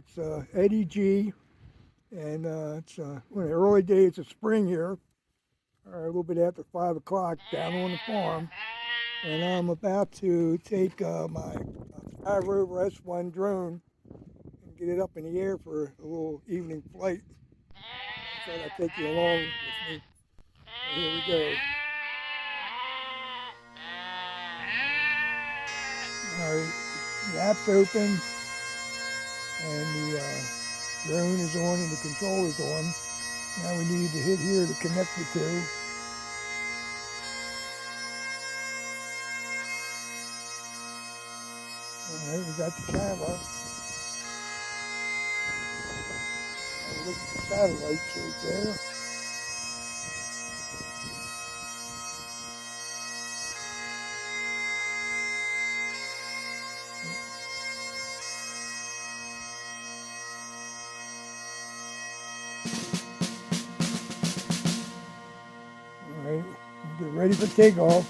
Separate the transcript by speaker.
Speaker 1: It's Eddie G, and it's well, in the early days of spring here, or a little bit after 5 o'clock down on the farm, and I'm about to take my Skyrover S1 drone and get it up in the air for a little evening flight. So I thought I'd take you along with me. So here we go. All right, the app's open, and the drone is on, and the controller's on. Now we need to hit here to connect the two. All right, we got the camera. And look at the satellites right there. All right, get ready for takeoff.